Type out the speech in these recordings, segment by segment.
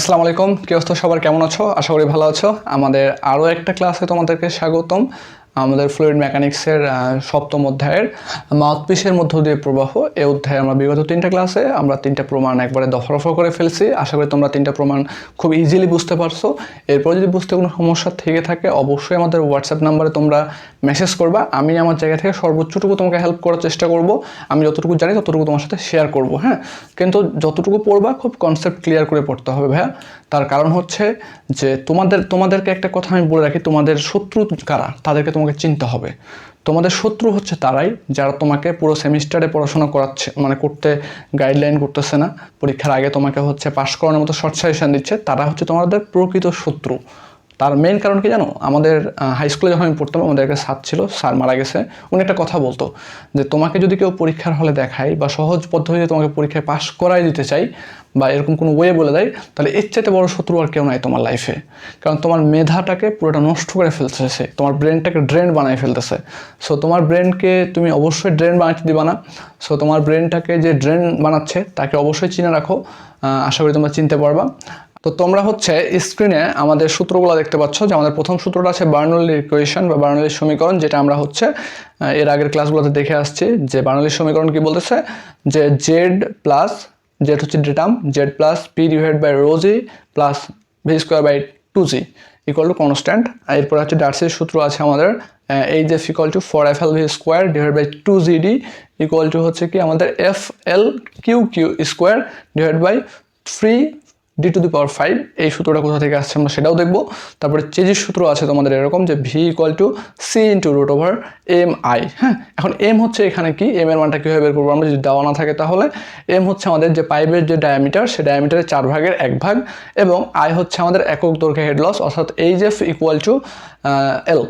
আসসালামু আলাইকুম, কি অবস্থা সবার, কেমন আছো? আশা করি ভালো আছো। আমাদের আরও একটা ক্লাসে তোমাদেরকে স্বাগতম। আমাদের ফ্লুইড মেকানিক্সের সপ্তম অধ্যায়ের মাউথপিসের মধ্য দিয়ে প্রবাহ। এই অধ্যায়ে আমরা বিগত তিনটা ক্লাসে আমরা তিনটা প্রমাণ একবারে দফা রফা করে ফেলছি। আশা করি তোমরা তিনটা প্রমাণ খুব ইজিলি বুঝতে পারছো। এরপর যদি বুঝতে কোনো সমস্যা থেকে থাকে অবশ্যই আমাদের হোয়াটসঅ্যাপ নাম্বারে তোমরা মেসেজ করবা। আমি আমার জায়গা থেকে সর্বোচ্চটুকু তোমাকে হেল্প করার চেষ্টা করব। আমি যতটুকু জানি ততটুকু তোমার সাথে শেয়ার করব, হ্যাঁ। কিন্তু যতটুকু পড়বা খুব কনসেপ্ট ক্লিয়ার করে পড়তে হবে ভাইয়া। তার কারণ হচ্ছে যে তোমাদেরকে একটা কথা আমি বলে রাখি, তোমাদের শত্রু কারা তাদেরকে তোমাকে চিনতে হবে। তোমাদের শত্রু হচ্ছে তারাই যারা তোমাকে পুরো সেমিস্টারে পড়াশোনা করাচ্ছে, মানে করতে গাইডলাইন করতেছে না, পরীক্ষার আগে তোমাকে হচ্ছে পাশ করানোর মতো শর্ট সাজেশন দিচ্ছে। তারা হচ্ছে তোমাদের প্রকৃত শত্রু। তার মেইন কারণ কি জানো? আমাদের হাই স্কুলে যখন আমি পড়তাম, আমাদের একটা স্যার ছিল, স্যার মারা গেছে। উনি একটা কথা বলতো যে তোমাকে যদি কেউ পরীক্ষার হলে দেখায় বা সহজ পদ্ধতিতে তোমাকে পরীক্ষায় পাশ করাই দিতে চাই বা এরকম কোনো ওয়ে বলে দেয়, তাহলে এর চাইতে বড় শত্রু আর কেউ নাই তোমার লাইফে। কারণ তোমার মেধাটাকে পুরোটা নষ্ট করে ফেলতেছে, তোমার ব্রেনটাকে ড্রেন বানিয়ে ফেলতেছে। সো তোমার ব্রেনকে তুমি অবশ্যই ড্রেন বানাতে দিবা না। সো তোমার ব্রেনটাকে যে ড্রেন বানাচ্ছে তাকে অবশ্যই চিনে রাখো। আশা করি তোমরা চিনতে পারবা। তো তোমরা হচ্ছে স্ক্রিনে আমাদের সূত্রগুলো দেখতে পাচ্ছ যে আমাদের প্রথম সূত্রটা আছে বার্নৌলির ইকুয়েশন বা বার্নৌলির সমীকরণ, যেটা আমরা হচ্ছে এর আগের ক্লাসগুলোতে দেখে আসছি। যে বার্নৌলির সমীকরণ কি বলতেছে যে জেড হচ্ছে datum, Z plus P divide by rho G plus V square by 2g equal to constant. এরপরে হচ্ছে ডার্সির সূত্র আছে আমাদের H F equal to 4FL V square divide by 2GD equal to হচ্ছে কি আমাদের FL Q square divide by 3d⁵। এই সূত্রটা কোথা থেকে আসছে আমরা সেটাও দেখবো। তারপরে চেজির সূত্র আছে তোমাদের এরকম যে V equal to C into root over M I. হ্যাঁ, এখন এম হচ্ছে এখানে কি, এম এর মানটা কীভাবে বের করবো আমরা যদি দেওয়া না থাকে? তাহলে এম হচ্ছে আমাদের যে পাইপের যে ডায়ামিটার, সে ডায়ামিটারের 4/1 এবং আই হচ্ছে আমাদের একক দৈর্ঘ্যে হেড লস, অর্থাৎ H F equal to L,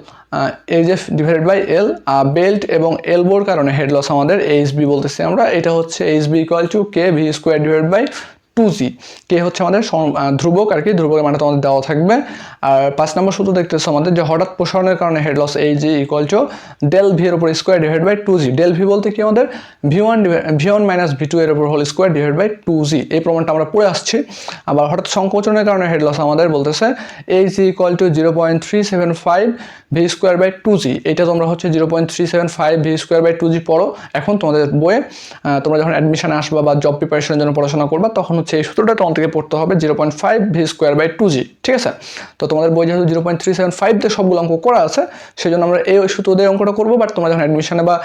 H F divided by L. Belt এবং এলবোর কারণে হেড লস আমাদের এইচ বি বলতেছি আমরা। এটা হচ্ছে H B equal to K V square divide by 2g। K হচ্ছে আমাদের ধ্রুবক আর কি, ধ্রুবকের মানে তোমাদের দেওয়া থাকবে। আর 5 নম্বর সূত্র দেখতেছো আমাদের যে হঠাৎ প্রসারণের কারণে head loss H equal to del V এর উপর square divide by 2g। Del V বলতে কি আমাদের V one minus V two এর উপর whole square divide by 2g। এই প্রমাণটা আমরা পড়ে আসছি। আবার হঠাৎ সংকোচনের কারণে হেড লস আমাদের বলতেছে H equal to 0.375 V square by 2g। এটা তোমরা হচ্ছে 0.375 ভি স্কোয়ার বাই 2g পড়ো এখন তোমাদের বইয়ে। তোমরা যখন অ্যাডমিশনে আসবা বা জব প্রিপারেশনের জন্য পড়াশোনা করবা তখন হচ্ছে এই সূত্রটা তোমার থেকে পড়তে হবে 0.5 ভি স্কোয়ার বাই 2g। ঠিক আছে? তো তোমাদের বই যেহেতু 0.375 দিয়ে সবগুলো অঙ্ক করা আছে, সেই জন্য আমরা এই সূত্র দিয়ে অঙ্কটা করবো। বাট তোমরা যখন অ্যাডমিশনে বা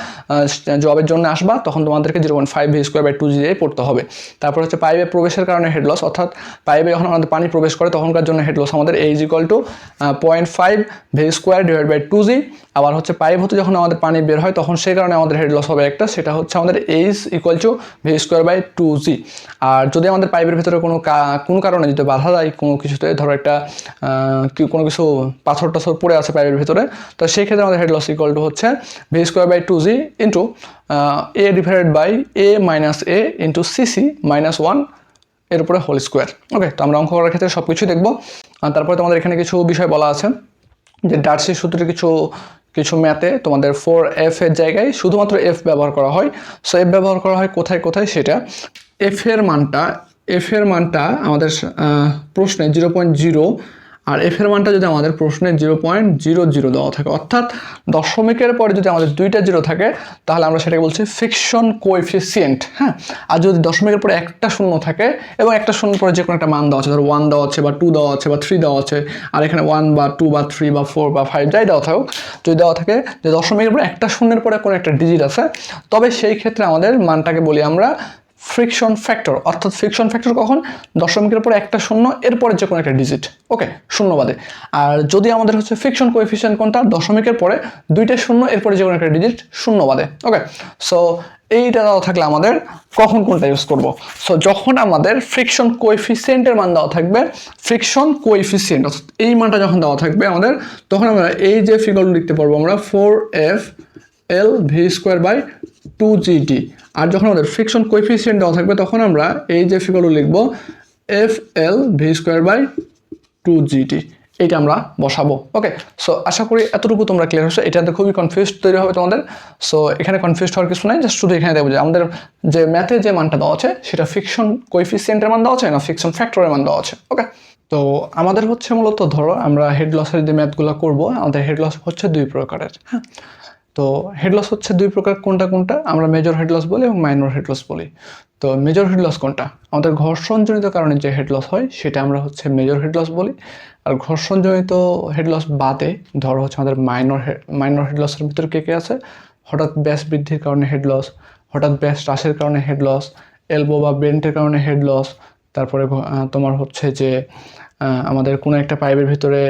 জবের জন্য আসবা তখন তোমাদেরকে 0.5 ভি স্কোয়ার বাই 2g দিয়ে পড়তে হবে। তারপর হচ্ছে পাইপে প্রবেশের কারণে হেড লস, অর্থাৎ পাইপে যখন আমাদের পানি প্রবেশ করে তখনকার জন্য হেড লস আমাদের H equal to 0.5 V square divide by 2g। আবার হচ্ছে পাইপ হতে যখন আমাদের পানি বের হয় তখন সেই কারণে আমাদের হেড লস হবে একটা, সেটা হচ্ছে আমাদের H equal to V square by 2g। আর যদি আমাদের পাইপের ভিতরে কোনো কারণে যদি বাধা দেয় কোনো কিছুতে, ধরো একটা কোনো কিছু পাথর টাথর পড়ে আছে পাইপের ভিতরে, তো সেই ক্ষেত্রে আমাদের হেড লস ইকুয়াল টু হচ্ছে V square by 2g into A divided by A minus A into CC minus 1 এর উপরে হোল স্কোয়ার। ওকে, তো আমরা অঙ্ক করার ক্ষেত্রে সব কিছুই দেখবো। তারপরে তোমাদের এখানে কিছু বিষয় বলা আছে যে ডার্সির সূত্রে কিছু ম্যাথে তোমাদের 4f এর জায়গায় শুধুমাত্র f ব্যবহার করা হয়। সো f ব্যবহার করা হয় কোথায় কোথায়? f এর মানটা আমাদের প্রশ্নে 0.0, আর f এর মানটা যদি আমাদের প্রশ্নে 0.00 দেওয়া থাকে, অর্থাৎ দশমিকের পরে যদি আমাদের দুইটা জিরো থাকে তাহলে আমরা সেটাকে বলছি ফ্রিকশন কোএফিসিয়েন্ট। হ্যাঁ, আর যদি দশমিকের পরে একটা শূন্য থাকে এবং একটা শূন্য পরে যে কোনো একটা মান দেওয়া আছে, ধরো 1 দেওয়া আছে বা 2 দেওয়া আছে বা 3 দেওয়া আছে, আর এখানে 1 বা 2 বা 3 বা 4 বা 5 যাই দেওয়া থাকুক, যদি দেওয়া থাকে যে দশমিকের পরে একটা শূন্যের পরে কোনো একটা ডিজিট আছে, তবে সেই ক্ষেত্রে আমাদের মানটাকে বলি আমরা ফ্রিকশন ফ্যাক্টর। অর্থাৎ ফ্রিকশন ফ্যাক্টর কখন? দশমিকের পরে একটা শূন্য, এরপরে যে কোনো একটা ডিজিট, ওকে, শূন্য বাদে। আর যদি আমাদের হচ্ছে ফ্রিকশন কোএফিসিয়েন্ট কোনটা? দশমিকের পরে দুইটা শূন্য, এরপরে যে কোনো একটা ডিজিট শূন্য বাদে। ওকে, সো এইটা দেওয়া থাকলে আমাদের কখন কোনটা ইউজ করব? সো যখন আমাদের ফ্রিকশন কোএফিসিয়েন্টের মান দেওয়া থাকবে, ফ্রিকশন কোএফিসিয়েন্ট অর্থাৎ এই মানটা যখন দেওয়া থাকবে আমাদের, তখন আমরা এই যে ফিগারটা লিখতে পারবো আমরা 4FL V square by 2GD। আর যখন আমাদের ফ্রিকশন কোএফিসিয়েন্ট দেওয়া থাকবে তখন আমরা এই যে ফিগারটা লিখবো FL V square by 2GD। এইটা আমরা বসাবো। ওকে, সো আশা করি এতটুকু তোমরা ক্লিয়ার হচ্ছে। এটাতে খুবই কনফিউজ তৈরি হবে তোমাদের। সো এখানে কনফিউজ হওয়ার কিছু নাই, জাস্ট শুধু এখানে দেখবো যে আমাদের যে ম্যাথে যে মানটা দেওয়া আছে সেটা ফিকশন কোএফিসিয়েন্টের মান দেওয়া আছে না ফিকশন ফ্যাক্টরের মান দেওয়া আছে। ওকে, তো আমাদের হচ্ছে মূলত ধরো আমরা হেড লসের যে ম্যাথগুলো করবো, আমাদের হেড লস হচ্ছে 2 প্রকারের। হ্যাঁ, তো হেড লস হচ্ছে 2 প্রকার, কোনটা কোনটা? আমরা মেজর হেড লস বলি এবং মাইনর হেড লস বলি। তো মেজর হেড লস কোনটা? আমাদের ঘর্ষণজনিত কারণে যে হেড লস হয় সেটা আমরা হচ্ছে মেজর হেড লস বলি। আর ঘর্ষণজনিত হেড লস বাদে ধরো হচ্ছে আমাদের মাইনর হেড লসের ভিতরে কে কে আছে? হঠাৎ ব্যাস বৃদ্ধির কারণে হেড লস, হঠাৎ ব্যাস হ্রাসের কারণে হেড লস, এলবো বা বেন্টের কারণে হেড লস, তারপরে তোমার হচ্ছে যে আমাদের কোনো একটা পাইপের ভিতরে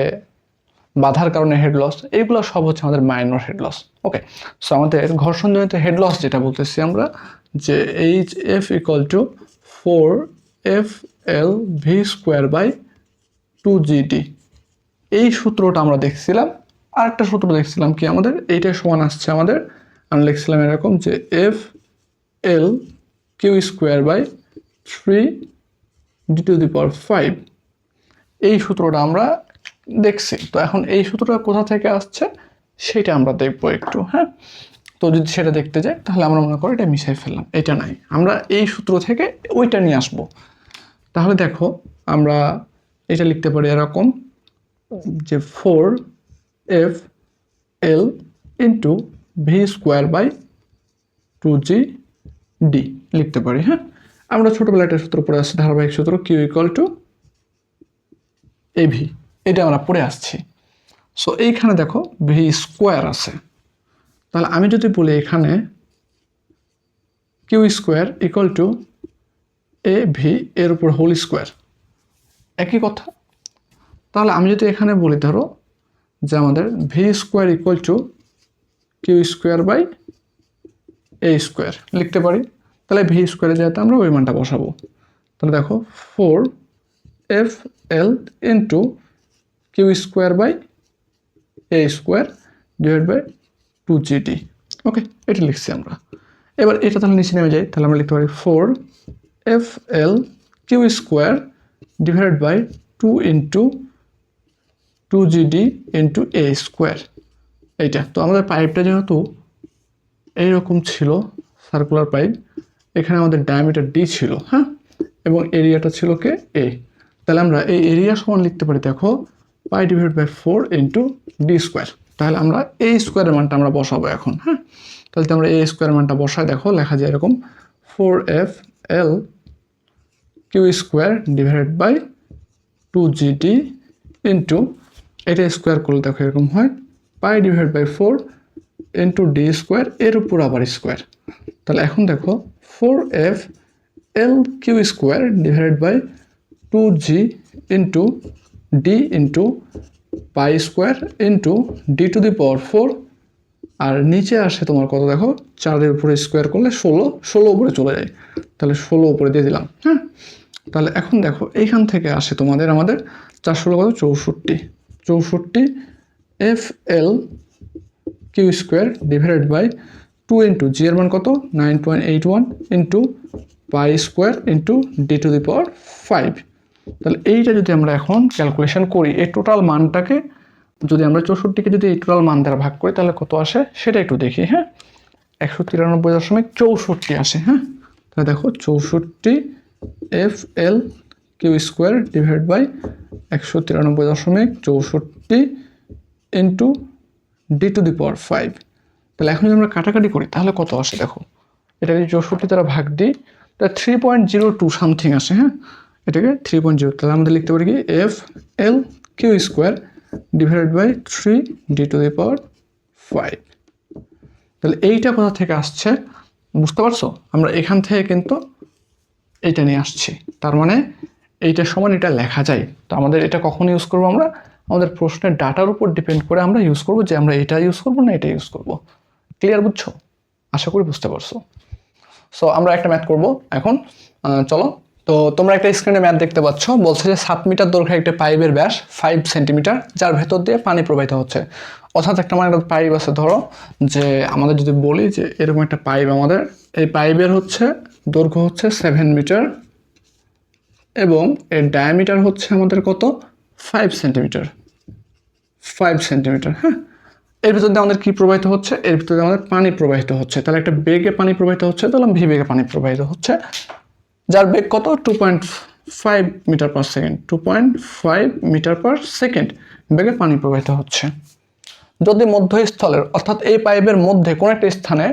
বাধার কারণে হেড লস, এইগুলো সব হচ্ছে আমাদের মাইনর হেড লস। ওকে, সো আমাদের ঘর্ষণজনিত হেড লস যেটা বলতেছি আমরা, যে H F equal two 4FL/v²/2GD, এই সূত্রটা আমরা দেখছিলাম। আরেকটা সূত্র দেখছিলাম কি আমাদের, এইটা সমান আসছে আমাদের, আমরা লিখছিলাম এরকম যে FL/3D⁵ এই সূত্রটা আমরা দেখছি। তো এখন এই সূত্রটা কোথা থেকে আসছে সেটা আমরা দেখবো একটু। হ্যাঁ, তো যদি সেটা দেখতে যাই তাহলে আমরা মনে করি এটা মিশাই ফেললাম, এটা নাই, আমরা এই সূত্র থেকে ওইটা নিয়ে আসবো। তাহলে দেখো আমরা এটা লিখতে পারি এরকম যে 4FL/v²/2GD লিখতে পারি। হ্যাঁ, আমরা ছোটবেলায় একটা সূত্র পড়ে আসছি, ধারাবাহিক সূত্র Q = AV, এটা আমরা পড়ে আসছি। সো এইখানে দেখো v² আছে, তাহলে আমি যদি বলি এখানে Q² = AV এর উপর হোল স্কোয়ার, একই কথা। তাহলে আমি যদি এখানে বলি ধরো যে আমাদের v² = Q²/A² লিখতে পারি, তাহলে v² যেহেতু আমরা ওই মানটা বসাবো। তাহলে দেখো 4FL/Q²/A²/2GD। ওকে, এটা লিখছি আমরা। এবার এটা তাহলে নিচে নেমে যাই, তাহলে আমরা লিখতে পারি 4FL/Q²/2×2GD×A²। এইটা তো আমাদের পাইপটা যেহেতু এইরকম ছিল, সার্কুলার পাইপ, এখানে আমাদের ডায়ামিটার D ছিল। হ্যাঁ, এবং এরিয়াটা ছিল কে? A। তাহলে আমরা এই এরিয়া সমান লিখতে পারি দেখো π/4 × D²। তাহলে আমরা A² মানটা আমরা বসাবো এখন। হ্যাঁ, তাহলে আমরা A² মানটা বসায় দেখো, লেখা যায় এরকম 4FL/Q² এটা স্কোয়ার করলে দেখো এরকম হয় π/4 × D² এর উপর আবার স্কোয়ার। তাহলে এখন দেখো 4F/Q² আর নিচে আসে তোমার কত দেখো, 4-এর উপরে স্কোয়ার করলে 16 উপরে চলে যায়, তাহলে 16 উপরে দিয়ে দিলাম। হ্যাঁ, তাহলে এখন দেখো এইখান থেকে আসে তোমাদের আমাদের 4-16 কত, 64 FL/Q²/2 G এর মান কত, 9.81 × π² × D⁵। তাহলে এইটা যদি আমরা এখন ক্যালকুলেশন করি, এই টোটাল মানটাকে যদি আমরা 64কে যদি এই টোটাল মান দ্বারা ভাগ করি তাহলে কত আসে সেটা একটু দেখি। হ্যাঁ, 193.64 আসে। হ্যাঁ, তাহলে দেখো 64 FL/Q²/193.64 × D⁵। তাহলে এখন যদি আমরা কাটাকাটি করি তাহলে কত আসে দেখো, এটাকে 64 দ্বারা ভাগ দিই, তাহলে 3.02 সামথিং আসে। হ্যাঁ, এটাকে 3.0, তাহলে আমাদের লিখতে পারি কি FL/Q² D⁵। তাহলে এইটা কোথা থেকে আসছে বুঝতে পারছো? আমরা এখান থেকে কিন্তু এইটা নিয়ে আসছি, তার মানে এইটা সমান এটা লেখা যায়। তো আমাদের এটা কখন ইউজ করবো? আমরা আমাদের প্রশ্নের ডাটার উপর ডিপেন্ড করে আমরা ইউজ করবো, যে আমরা এটা ইউজ করবো না এটা ইউজ করবো। ক্লিয়ার বুঝছো? আশা করি বুঝতে পারছো। সো আমরা একটা ম্যাথ করব এখন, চলো। তো তোমরা একটা স্ক্রিনে ম্যাথ দেখতে পাচ্ছ, বলছে যে 7 মিটার দৈর্ঘ্যের একটা পাইপের ব্যাস 5 সেন্টিমিটার, যার ভেতর দিয়ে পানি প্রবাহিত হচ্ছে। অর্থাৎ একটা মানে একটা পাইপ আছে, ধরো যে আমাদের যদি বলি যে এরকম একটা পাইপ, আমাদের এই পাইপের হচ্ছে দৈর্ঘ্য হচ্ছে 7 মিটার এবং এর ডায়ামিটার হচ্ছে আমাদের কত, 5 সেন্টিমিটার। সেন্টিমিটার। হ্যাঁ, এর ভিতর দিয়ে আমাদের কী প্রবাহিত হচ্ছে? এর ভিতরে আমাদের পানি প্রবাহিত হচ্ছে। তাহলে একটা বেগে পানি প্রবাহিত হচ্ছে, তাহলে ভি বেগে পানি প্রবাহিত হচ্ছে, যার বেগ কত? 2.5 metre per second. 2.5 metre per second বেগে পানি প্রবাহিত হচ্ছে। যদি মধ্যস্থলের অর্থাৎ এই পাইপের মধ্যে কোনো একটা স্থানে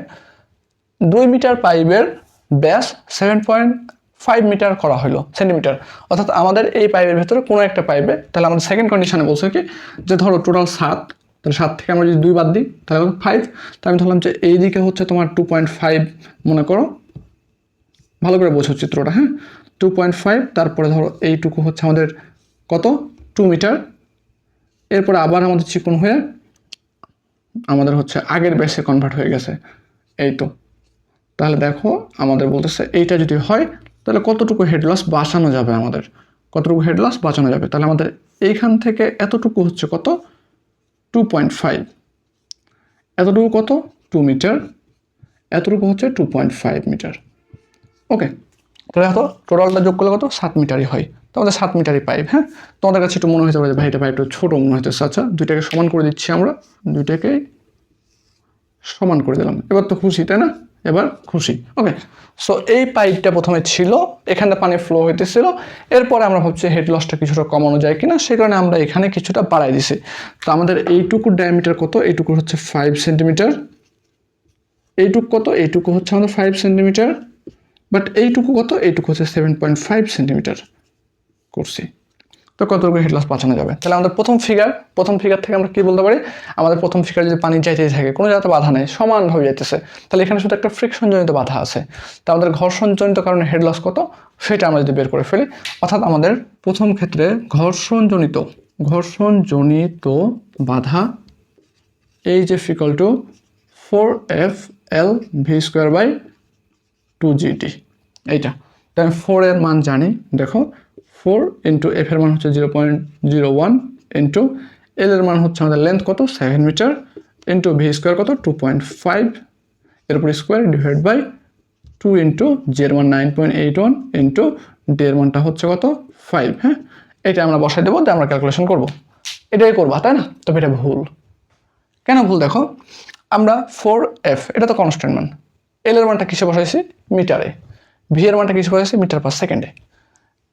2 মিটার পাইপের ব্যাস 7.5 মিটার করা হলো সেন্টিমিটার, অর্থাৎ আমাদের এই পাইপের ভেতরে কোনো একটা পাইপে, তাহলে আমাদের সেকেন্ড কন্ডিশনে বলছে কি যে ধরো টোটাল 7, তাহলে 7 থেকে আমরা যদি 2 বাদ দিই তাহলে 5। তাহলে আমি ধরলাম যে এই দিকে হচ্ছে তোমার 2.5 মনে করো, ভালো করে বোঝো চিত্রটা। হ্যাঁ, 2.5, তারপরে ধরো এইটুকু হচ্ছে আমাদের কত? 2 মিটার। এরপরে আবার আমাদের চিকন হয়ে আমাদের হচ্ছে আগের ব্যাসে কনভার্ট হয়ে গেছে, এই তো। তাহলে দেখো আমাদের বলতেছে এইটা যদি হয় তাহলে কতটুকু হেড লস বাঁচানো যাবে, আমাদের কতটুকু হেড লস বাঁচানো যাবে। তাহলে আমাদের এইখান থেকে এতটুকু হচ্ছে কত? 2.5, এতটুকু কত? 2 মিটার, এতটুকু হচ্ছে 2.5 মিটার। ওকে, তাহলে দেখো টোটালটা যোগ করলে কত? 7 মিটারই হয়। তো আমাদের 7 মিটারই পাইপ। হ্যাঁ, তোমাদের কাছে একটু মনে হতে পারে ভাই এটা পাইপটা ছোটো মনে হইতেছে। আচ্ছা, দুইটাকে সমান করে দিচ্ছি আমরা, দুইটাকে সমান করে দিলাম। এবার তো খুশি, তাই না? এবার খুশি। ওকে, সো এই পাইপটা প্রথমে ছিল, এখানে পানি ফ্লো হইতেছিল, এরপরে আমরা ভাবছি হেড লসটা কিছুটা কমানো যায় কিনা, সেই কারণে আমরা এখানে কিছুটা বাড়াই দিছি। তো আমাদের এইটুকুর ডায়ামিটার কত? এইটুকু হচ্ছে 5 সেন্টিমিটার। এইটুকু কত? এইটুকু হচ্ছে আমাদের 5 সেন্টিমিটার, বাট এইটুকু কত? এইটুকু হচ্ছে 7.5 সেন্টিমিটার করছি। তো কতটুকু হেড লস বাঁচানো যাবে? তাহলে আমাদের প্রথম ফিগার থেকে আমরা কি বলতে পারি? আমাদের প্রথম ফিগার যদি পানি যাইতেই থাকে, কোনো জায়গাতে বাধা নেই, সমানভাবে যাইতেছে, তাহলে এখানে শুধু একটা ফ্রিকশনজনিত বাধা আছে। তো আমাদের ঘর্ষণজনিত কারণে হেড লস কত সেটা আমরা যদি বের করে ফেলি, অর্থাৎ আমাদের প্রথম ক্ষেত্রে ঘর্ষণজনিত বাধা H equal to 4FL v²/2GT, এইটা। তো আমি 4 এর মান জানি, দেখো 4 ইন্টু এফ এর মান হচ্ছে 0.01 ইন্টু এল এর মান হচ্ছে আমাদের লেন্থ কত? 7 মিটার ইন্টু ভি স্কোয়ার কত? 2.5 এর উপর স্কোয়ার ডিভাইড বাই 2 ইন্টু জি এর মান 9.81 ইন্টু ডি এর মানটা হচ্ছে কত? 5। হ্যাঁ, এটা আমরা বসাই দেবো, আমরা ক্যালকুলেশন করব, এটাই করবা, তাই না? তবে এটা ভুল। কেন ভুল? দেখো আমরা 4F এটা তো কনস্ট্যান্ট মান, এল এর মানটা কিসে বসাইছি? মিটারে। ভি এর মানটা কিসে বসাইছি? মিটার পার সেকেন্ডে।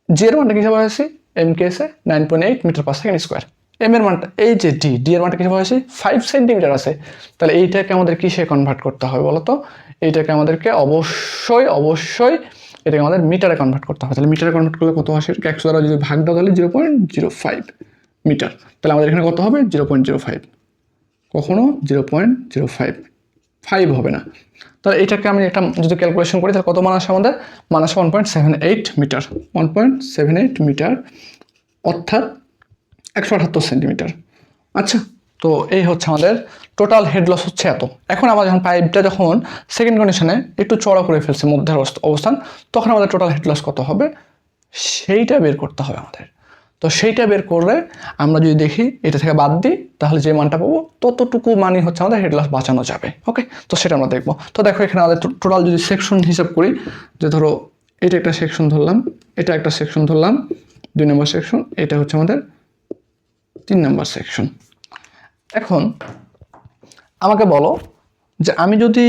জি এর মানটা কিসে বসাইছি? এম কে এসে 9.8 metre per second square. M এর মানটা এই যে ডি এর মানটা কিসে বসাইছি? 5 সেন্টিমিটার আছে। তাহলে এইটাকে আমাদের কিসে কনভার্ট করতে হবে বলো তো? এইটাকে আমাদেরকে অবশ্যই এটাকে আমাদের মিটারে কনভার্ট করতে হবে। তাহলে মিটারে কনভার্ট করলে কত আসে? 100 দ্বারা যদি ভাগ দাও তাহলে 0.05 মিটার। তাহলে আমাদের এখানে কত হবে? 0.05, কখনো 0.05 হবে না। তাহলে এটাকে আমি একটা যদি ক্যালকুলেশন করি তাহলে কত মান আসে? আমাদের মান আসে 1.78 মিটার, 1.78 মিটার, অর্থাৎ 178 সেন্টিমিটার। আচ্ছা, তো এই হচ্ছে আমাদের টোটাল হেড লস হচ্ছে এত। এখন আমরা যখন পাইপটা যখন সেকেন্ড কন্ডিশনে একটু চড়া করে ফেলছে মধ্যের অবস্থান, তখন আমাদের টোটাল হেড লস কত হবে সেইটা বের করতে হবে আমাদের। তো সেইটা বের করলে আমরা যদি দেখি এটা থেকে বাদ দিই তাহলে যে মানটা পাবো ততটুকু মানই হচ্ছে আমাদের হেড লস বাঁচানো যাবে। ওকে, তো সেটা আমরা দেখবো। তো দেখো এখানে আমাদের টোটাল যদি সেকশন হিসাব করি, যে ধরো এটা একটা সেকশন ধরলাম, এটা একটা সেকশন ধরলাম, 2 নম্বর সেকশন, এটা হচ্ছে আমাদের 3 নম্বর সেকশন। এখন আমাকে বলো যে আমি যদি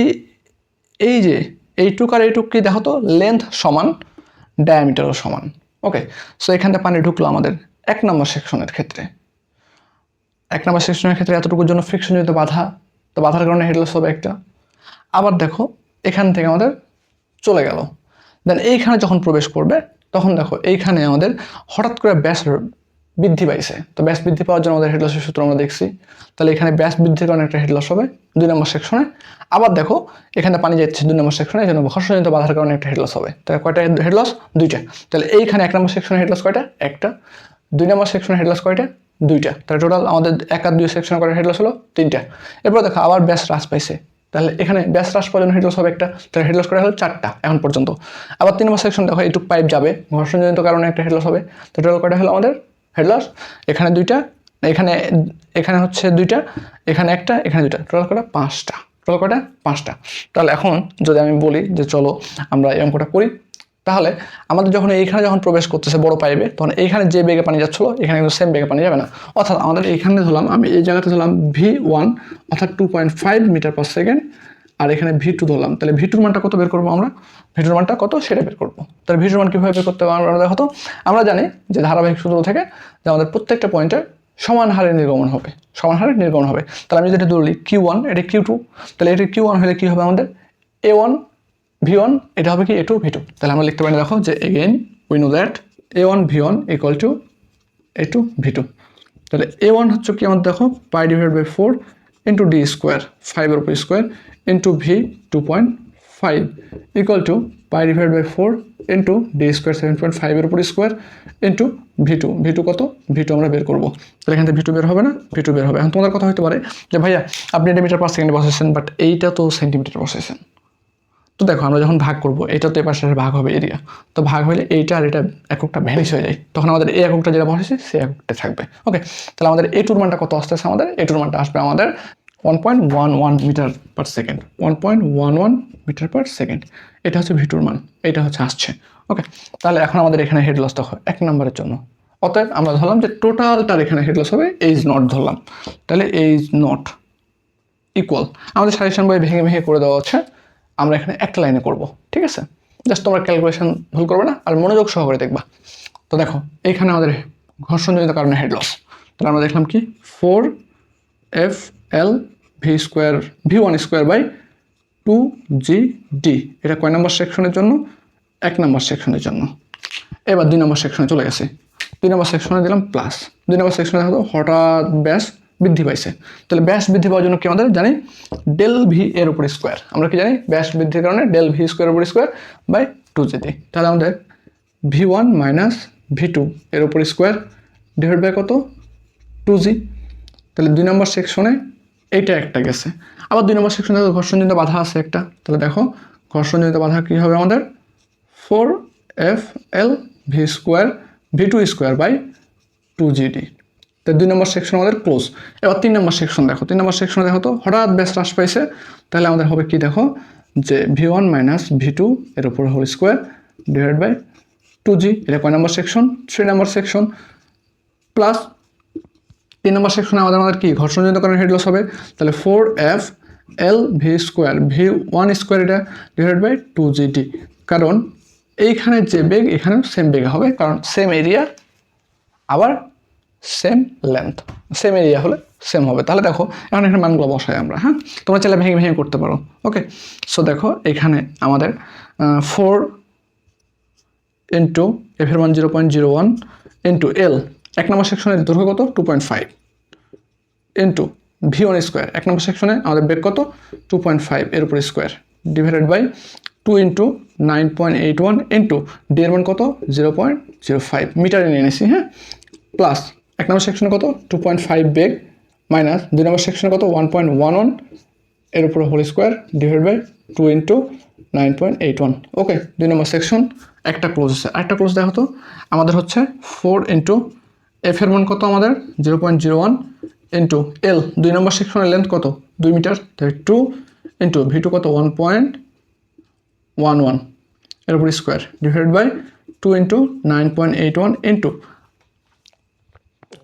এই যে এইটুক আর এইটুককে দেখো তো লেন্থ সমান, ডায়ামিটারও সমান। ওকে, সো এখান থেকে পানি ঢুকলো আমাদের 1 নম্বর সেকশনের ক্ষেত্রে। 1 নম্বর সেকশনের ক্ষেত্রে এতটুকুর জন্য ফ্রিকশনজনিত বাধা, তো বাধার কারণে হেড লস হবে একটা। আবার দেখো এখান থেকে আমাদের চলে গেল, দেন এইখানে যখন প্রবেশ করবে তখন দেখো এইখানে আমাদের হঠাৎ করে ব্যাস বৃদ্ধি পাইছে। তো ব্যাস বৃদ্ধি পাওয়ার জন্য আমাদের হেড লসের সূত্র আমরা দেখছি। তাহলে এখানে ব্যাস বৃদ্ধির কারণে একটা হেড লস হবে 2 নম্বর সেকশনে। আবার দেখো এখানে পানি যাচ্ছে 2 নম্বর সেকশনে, এই জন্য ঘর্ষণজনিত বাধার কারণে একটা হেড লস হবে। তাহলে কয়টা হেড লস? 2টা। তাহলে এইখানে 1 নম্বর সেকশনে হেড লস কয়টা? একটা। 2 নম্বর সেকশনে হেড লস কয়টা? 2টা। তাহলে টোটাল আমাদের 1 আর 2 সেকশনে কয়টা হেড লস হলো? 3টা। এরপর দেখো আবার ব্যাস হ্রাস পাইছে, তাহলে এখানে ব্যাস হ্রাস পাওয়ার জন্য হেড লস হবে একটা। তাহলে হেড লস করা হলো 4টা এখন পর্যন্ত। আবার 3 নম্বর সেকশন দেখো এইটুক পাইপ যাবে, ঘর্ষণজনিত কারণে একটা হেড লস হবে। তো টোটাল কয়টা হলো আমাদের হেড লস? এখানে 2টা, এখানে হচ্ছে 2টা, এখানে একটা, এখানে 2টা, টোটাল কয়টা? 5টা। টোটাল কয়টা? 5টা। তাহলে এখন যদি আমি বলি যে চলো আমরা এই অঙ্কটা করি, তাহলে আমাদের যখন এইখানে যখন প্রবেশ করতেছে বড় পাইপে, তখন এইখানে যে বেগে পানি যাচ্ছিলো এখানে কিন্তু সেম বেগে পানি যাবে না। অর্থাৎ আমাদের এইখানে ধরলাম, আমি এই জায়গাতে ধরলাম V1 অর্থাৎ 2.5 মিটার পার সেকেন্ড, আর এখানে V2 ধরলাম। তাহলে V2 মানটা কত বের করবো আমরা? V2 মানটা কত সেটা বের করবো। তাহলে V2 মান কীভাবে বের করতে হবে আমরা দেখো তো। আমরা জানি যে ধারাবাহিক সূত্র থেকে যে আমাদের প্রত্যেকটা পয়েন্টের সমান হারে নির্গমন হবে, সমান হারে নির্গমন হবে। তাহলে আমি যেটা ধরলি Q1, এটা Q2, তাহলে এটা Q1 হলে কী হবে আমাদের? A1 V1, এটা হবে কি A2 V2। তাহলে আমরা লিখতে পারি, দেখো যে again we know that A1 V1 equal to A2 V2। তাহলে A1 হচ্ছে কি আমাদের দেখো pi divide by 4 into D square, 5 এর উপর square, into V 2.5 equal to pi divide by 4 into D square 7.5 এর উপর স্কোয়ার, ইন্টু V2 কত? V2 আমরা বের করবো। তাহলে এখান থেকে V2 বের হবে না? V2 বের হবে। এখন তোমাদের কথা হতে পারে যে ভাইয়া আপনি এটা মিটার পার সেকেন্ডে বসাইছেন, বাট এইটা তো সেন্টিমিটার বসাইছেন। তো দেখো আমরা যখন ভাগ করবো, এটা তো এপাশে ভাগ হবে এরিয়া, তো ভাগ হলে এইটা আর এটা এককটা ভ্যানিশ হয়ে যায়, তখন আমাদের এই এককটা যেটা বসেছে সেই এককটা থাকবে। ওকে, তাহলে আমাদের A2 মানটা কত আসতেছে? আমাদের A2 মানটা আসবে আমাদের 1.11 metre per second, 1.11 metre per second. এটা হচ্ছে V2 মান, এটা হচ্ছে আসছে। ওকে, তাহলে এখন আমাদের এখানে হেড লস দেখো 1 নম্বরের জন্য। অতএব আমরা ধরলাম যে টোটালটার এখানে হেড লস হবে H নট ধরলাম। তাহলে H নট ইকুয়াল, আমাদের সাজেশন বই ভেঙে ভেঙে করে দেওয়া হচ্ছে, আমরা এখানে একটা লাইনে করব, ঠিক আছে? জাস্ট তোমরা ক্যালকুলেশন ভুল করবে না, আর মনোযোগ সহকারে দেখবা। তো দেখো এইখানে আমাদের ঘর্ষণজনিত কারণে হেড লস, তাহলে আমরা দেখলাম কি 4FL V square V1 square by 2GD। এটা কয় নম্বর সেকশনের জন্য? 1 নম্বর সেকশনের জন্য। এবার 2 নম্বর সেকশনে চলে গেছে। 2 নম্বর সেকশনে দিলাম প্লাস। 2 নম্বর সেকশনে দেখো হঠাৎ ব্যাস বৃদ্ধি পাইছে। তাহলে ব্যাস বৃদ্ধি পাওয়ার জন্য কি আমাদের জানি? ডেল ভি এর উপর স্কোয়ার। আমরা কি জানি? ব্যাস বৃদ্ধির কারণে ডেল ভি স্কোয়ার উপর স্কোয়ার বাই 2GD। তাহলে আমাদের V1 মাইনাস V2 এর উপর স্কোয়ার ডিভাইড বাই কত? 2G। তাহলে 2 নম্বর সেকশনে এইটা একটা গেছে। আবার 2 নম্বর সেকশনে ঘর্ষণজনিত বাধা আছে একটা। তাহলে দেখো ঘর্ষণজনিত বাধা কী হবে আমাদের? 4FL V square V2 square by 2GD। তো 2 নম্বর সেকশন আমাদের ক্লোজ। এবার 3 নম্বর সেকশন দেখো। 3 নম্বর সেকশনে দেখো তো হঠাৎ ব্যাস হ্রাস পাইছে। তাহলে আমাদের হবে কি দেখো, যে V1 মাইনাস V2 এর উপর whole square divide by 2G। এটা কয় নম্বর সেকশন? 3 নম্বর সেকশন। প্লাস 3 নম্বর সেকশনে আমাদের কি ঘর্ষণজনিত কারণে হেড লস হবে। তাহলে 4FL V square V1 square এটা ডিভাইড বাই 2GD। কারণ এইখানে যে বেগ এখানে সেম বেগ হবে, কারণ সেম এরিয়া আবার সেম লেন্থ, সেম এরিয়া হলে সেম হবে। তাহলে দেখো এখন এখানে মানগুলো বসাই আমরা। হ্যাঁ, তোমরা চাইলে ভেঙে ভেঙে করতে পারো। ওকে, সো দেখো এখানে আমাদের 4 ইন্টু এফের মান 0.01 ইন্টু এল 1 নম্বর সেকশনের দৈর্ঘ্য কত? 2.5 ইন্টু V1 স্কোয়ার 1 নম্বর সেকশনে আমাদের বেগ কত? 2.5 এর উপর square divided by 2 into 9.81 into D এর মান কত? 0.05 মিটারে নিয়ে নিয়েছি। হ্যাঁ, প্লাস 1 নম্বর সেকশনে কত? 2.5 বেগ মাইনাস 2 নম্বর সেকশনে কত? 1.11 এর উপর whole square divide by 2 into 9.81। Okay, 2 নম্বর সেকশন একটা ক্লোজ আছে। আরেকটা ক্লোজ দেখো তো, আমাদের হচ্ছে 4 ইন্টু এফ এর মান কত? আমাদের 0.01 ইন্টু এল 2 নম্বর সেকশনের লেন্থ কত? 2 মিটার, তাই 2 ইন্টু V2 কত? 1.11 এর উপর square divide by 2 into 9.81 into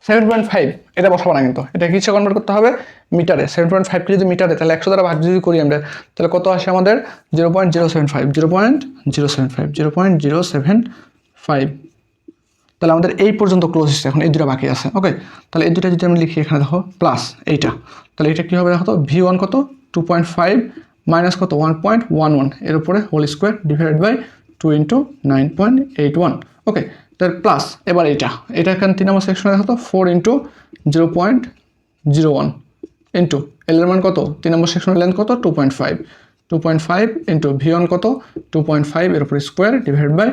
7.5। এটা বসাবো না কিন্তু, এটা কিসে কনভার্ট করতে হবে? মিটারে। 7.5কে যদি মিটারে, তাহলে 100 দ্বারা ভাগ যদি করি আমরা, তাহলে কত আসে আমাদের? 0.075। তাহলে আমাদের এই পর্যন্ত ক্লোজ হচ্ছে। এখন এই দুটো বাকি আছে। ওকে, তাহলে এই দুটো যদি আমি লিখি এখানে দেখো প্লাস এইটা, তাহলে এটা কী হবে দেখো তো? V1 কত? 2.5 মাইনাস কত? 1.11 এর উপরে whole square divide by 2 into 9.81। Okay, তার প্লাস এবার এটা এখানে 3 নম্বর সেকশনে দেখো তো 4 ইন্টু 0.01 ইন্টু এল এর মান কত? 3 নম্বর সেকশনের লেন্থ কত? 2.5 ইন্টু V1 কত? 2.5 এর উপর square divide by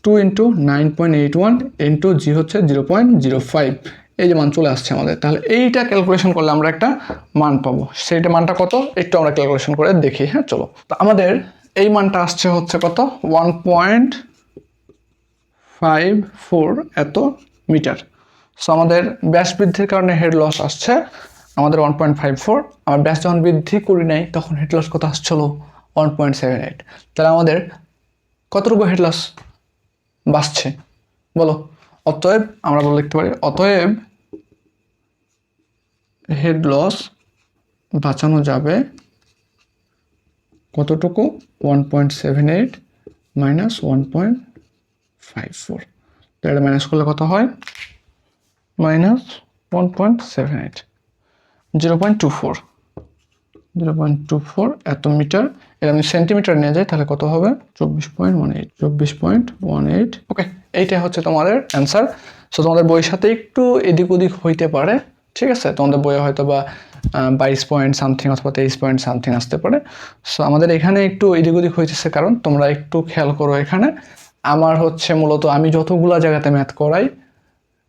2 into 9.81 into g হচ্ছে 0.05। এই যে মান চলে আসছে আমাদের। তাহলে এইটা ক্যালকুলেশন করলে আমরা একটা মান পাবো। সেইটা মানটা কত একটু আমরা ক্যালকুলেশন করে দেখি। হ্যাঁ, চলো। তো আমাদের এই মানটা আসছে হচ্ছে কত? 1.54 এত মিটার। সো আমাদের ব্যাস বৃদ্ধির কারণে হেড লস আসছে আমাদের 1.54। আমার ব্যাস যখন বৃদ্ধি করি নাই তখন হেড লস কত আসছিল? 1.78। তাহলে আমাদের কতটুকু হেড লস বাঁচছে? বলো। অতএব আমরা বলে লিখতে পারি, অতএব হেড লস বাঁচানো যাবে কতটুকু? 1.78 মাইনাস 1.54। তো এটা মাইনাস করলে কত হয়? মাইনাস 1.78, 0.24, 0.24 এত মিটার। এটা আমি সেন্টিমিটার নিয়ে যাই তাহলে কত হবে? 24.18, 24.18। ওকে, এইটাই হচ্ছে তোমাদের অ্যান্সার। সো তোমাদের বইয়ের সাথে একটু এদিক ওদিক হইতে পারে, ঠিক আছে? তোমাদের বইয়ে হয়তো বা 22 পয়েন্ট সামথিং অথবা 23 পয়েন্ট সামথিং আসতে পারে। সো আমাদের এখানে একটু এদিক ওদিক হয়েছে, কারণ তোমরা একটু খেয়াল করো এখানে আমার হচ্ছে মূলত আমি যতগুলা জায়গাতে ম্যাথ করাই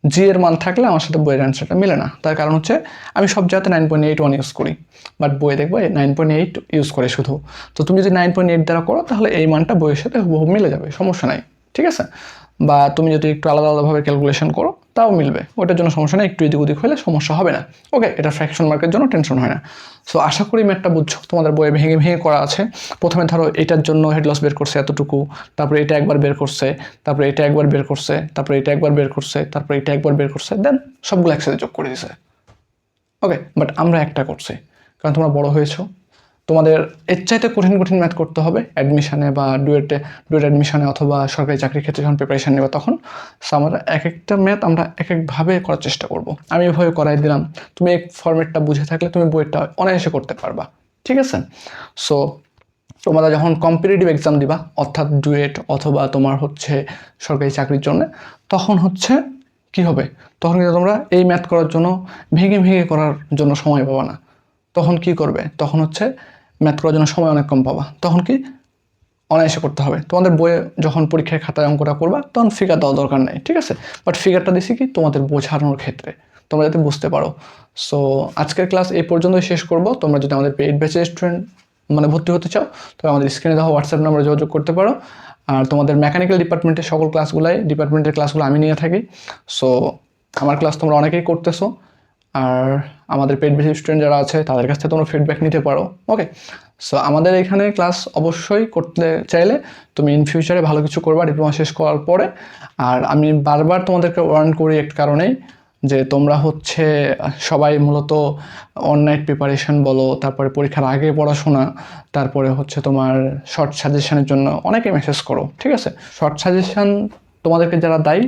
জি এর মান থাকলে আমার সাথে বইয়ের অ্যান্সারটা মিলে না। তার কারণ হচ্ছে আমি সব জায়গাতে 9.81 ইউজ করি, বাট বইয়ে দেখবো 9.8 ইউজ করে শুধু। তো তুমি যদি 9.8 দ্বারা করো তাহলে এই মানটা বইয়ের সাথে হুবহু মিলে যাবে, সমস্যা নাই, ঠিক আছে? বা তুমি যদি একটু আলাদা আলাদাভাবে ক্যালকুলেশন করো তাও মিলবে, ওটার জন্য সমস্যা নেই। একটু এদিক ওদিক হলে সমস্যা হবে না। ওকে, এটা ফ্র্যাকশন মার্কের জন্য টেনশন হয় না। সো আশা করি ম্যাথটা বুঝছো। তোমাদের বইয়ে ভেঙে ভেঙে করা আছে। প্রথমে ধরো এটার জন্য হেড লস বের করছে এতটুকু, তারপরে এটা একবার বের করছে, তারপরে এটা একবার বের করছে, তারপরে এটা একবার বের করছে, তারপরে এটা একবার বের করছে, দেন সবগুলো একসাথে যোগ করে দিছে। ওকে, বাট আমরা একটা করছি কারণ তোমরা বড় হয়েছো। তোমাদের এর চাইতে কঠিন কঠিন ম্যাথ করতে হবে অ্যাডমিশনে বা ডুয়েট অ্যাডমিশনে অথবা সরকারি চাকরির ক্ষেত্রে যখন প্রিপারেশন নেবে তখন। সো আমরা এক একটা ম্যাথ আমরা এক একভাবে করার চেষ্টা করব। আমি এভাবে করাই দিলাম, তুমি এই ফর্মেটটা বুঝে থাকলে তুমি বইটা অনায়াসে করতে পারবা, ঠিক আছে? সো তোমরা যখন কম্পিটিটিভ এক্সাম দিবা, অর্থাৎ ডুয়েট অথবা তোমার হচ্ছে সরকারি চাকরির জন্য, তখন হচ্ছে কি হবে? তখন কিন্তু তোমরা এই ম্যাথ করার জন্য ভেঙে ভেঙে করার জন্য সময় পাবা না। তখন কি করবে? তখন হচ্ছে ম্যাথ করার জন্য সময় অনেক কম পাবা। তখন কি? অনায়াসে করতে হবে। তোমাদের বইয়ে যখন পরীক্ষায় খাতায় অঙ্কটা করবা তখন ফিগার দেওয়ার দরকার নেই, ঠিক আছে? বাট ফিগারটা দিছি কি তোমাদের বোঝানোর ক্ষেত্রে, তোমরা যাতে বুঝতে পারো। সো আজকের ক্লাস এই পর্যন্তই শেষ করব। তোমরা যদি আমাদের পেইড ব্যাচের স্টুডেন্ট মানে ভর্তি হতে চাও তবে আমাদের স্ক্রিনে দেওয়া হোয়াটসঅ্যাপ নাম্বারে যোগাযোগ করতে পারো। আর তোমাদের মেকানিক্যাল ডিপার্টমেন্টের সকল ডিপার্টমেন্টের ক্লাসগুলো আমি নিয়ে থাকি। সো আমার ক্লাস তোমরা অনেকেই করতেছো। আর আমাদের পেইড বেসিক স্টুডেন্ট যারা আছে তাদের কাছ থেকে তোমরা ফিডব্যাক নিতে পারো। ওকে, সো আমাদের এখানে ক্লাস অবশ্যই করতে চাইলে তুমি ইন ফিউচারে ভালো কিছু করবা ডিপ্লোমা শেষ করার পরে। আর আমি বারবার তোমাদেরকে ওয়ার্ন করি একটা কারণেই, যে তোমরা হচ্ছে সবাই মূলত অনলাইন প্রিপারেশন বলো, তারপরে পরীক্ষার আগে পড়াশোনা, তারপরে হচ্ছে তোমার শর্ট সাজেশনের জন্য অনেকে মেসেজ করো, ঠিক আছে? শর্ট সাজেশন তোমাদেরকে যারা দেয়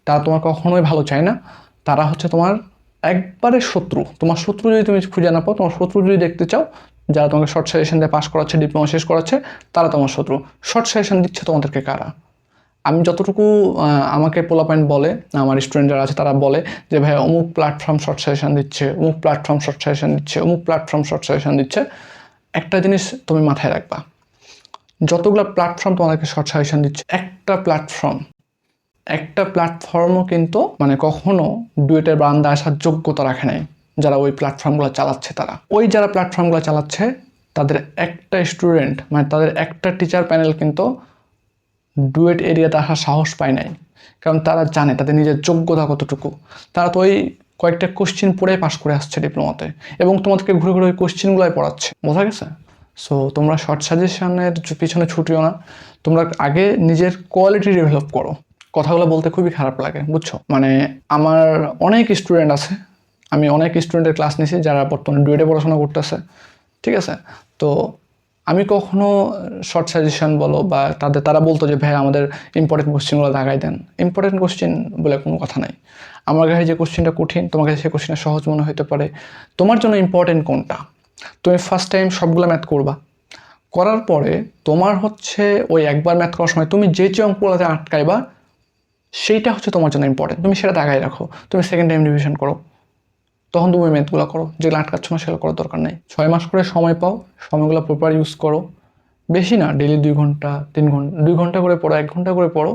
তারা তোমার কখনোই ভালো চায় না। তারা হচ্ছে তোমার একবারে শত্রু। তোমার শত্রু যদি তুমি খুঁজে না পাও, তোমার শত্রু যদি দেখতে চাও, যারা তোমাকে শর্ট সাজেশন দিয়ে পাস করাচ্ছে, ডিপ্লোমা শেষ করাচ্ছে, তারা তোমার শত্রু। শর্ট সাজেশন দিচ্ছে তোমাদেরকে কারা? আমি যতটুকু আমাকে পোলাপয়েন্ট বলে, আমার স্টুডেন্ট যারা আছে তারা বলে যে ভাই অমুক প্ল্যাটফর্ম শর্ট সাজেশন দিচ্ছে, অমুক প্ল্যাটফর্ম শর্ট সাজেশন দিচ্ছে, অমুক প্ল্যাটফর্ম শর্ট সাজেশন দিচ্ছে। একটা জিনিস তুমি মাথায় রাখবা, যতগুলো প্ল্যাটফর্ম তোমাদেরকে শর্ট সাজেশন দিচ্ছে, একটা প্ল্যাটফর্মও কিন্তু মানে কখনো ডুয়েটের বারান্দা আসার যোগ্যতা রাখে নাই। যারা ওই প্ল্যাটফর্মগুলো চালাচ্ছে, যারা প্ল্যাটফর্মগুলো চালাচ্ছে তাদের একটা স্টুডেন্ট মানে তাদের একটা টিচার প্যানেল কিন্তু ডুয়েট এরিয়াতে আসার সাহস পায় নাই। কারণ তারা জানে তাদের নিজের যোগ্যতা কতটুকু। তারা তো ওই কয়েকটা কোশ্চিন পড়ে পাস করে আসছে ডিপ্লোমাতে, এবং তোমাদেরকে ঘুরে ঘুরে ওই কোশ্চিনগুলোই পড়াচ্ছে। বোঝা গেছে? সো তোমরা শর্ট সাজেশনের পিছনে ছুটিও না, তোমরা আগে নিজের কোয়ালিটি ডেভেলপ করো। কথাগুলো বলতে খুবই খারাপ লাগে, বুঝছো? মানে আমার অনেক স্টুডেন্ট আছে, আমি অনেক স্টুডেন্টের ক্লাস নিয়েছি যারা বর্তমানে ডুয়েটে পড়াশোনা করতেছে, ঠিক আছে? তো আমি কখনো শর্ট সাজেশন বলো বা তারা বলতো যে ভাই আমাদের ইম্পর্টেন্ট কোশ্চেনগুলো দাগাই দেন। ইম্পর্টেন্ট কোশ্চেন বলে কোনো কথা নাই। আমার কাছে যে কোশ্চেনটা কঠিন, তোমার কাছে সেই কোশ্চেনটা সহজ মনে হতে পারে। তোমার জন্য ইম্পর্টেন্ট কোনটা? তুমি ফার্স্ট টাইম সবগুলো ম্যাথ করবা, করার পরে তোমার হচ্ছে ওই একবার ম্যাথ করার সময় তুমি যে অঙ্কগুলোতে আটকাইবা সেইটা হচ্ছে তোমার জন্য ইম্পর্টেন্ট। তুমি সেটা দাগাই রাখো, তুমি সেকেন্ড টাইম রিভিশন করো, তখন তুমি ম্যাথগুলো করো। যেগুলো আটকাচ্ছ না সেগুলো করার দরকার নেই। 6 মাস করে সময় পাও, সময়গুলো প্রপার ইউজ করো। বেশি না, ডেলি 2 ঘন্টা 3 ঘন্টা 2 ঘন্টা করে পড়ো, 1 ঘন্টা করে পড়ো,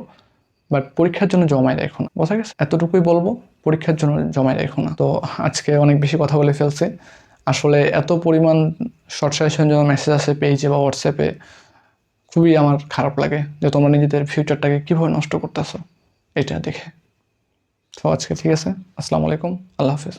বাট পরীক্ষার জন্য জমায় রেখো না। বোঝা গেছে? এতটুকুই বলবো, পরীক্ষার জন্য জমায় রেখো না। তো আজকে অনেক বেশি কথা বলে ফেলছি। আসলে এত পরিমাণ শর্ট সাজেশন জন্য মেসেজ আসে পেজে বা হোয়াটসঅ্যাপে, খুবই আমার খারাপ লাগে যে তোমরা নিজেদের ফিউচারটাকে কীভাবে নষ্ট করতেছো এটা দেখে। তো আজকে ঠিক আছে, আসসালামু আলাইকুম, আল্লাহ হাফিজ।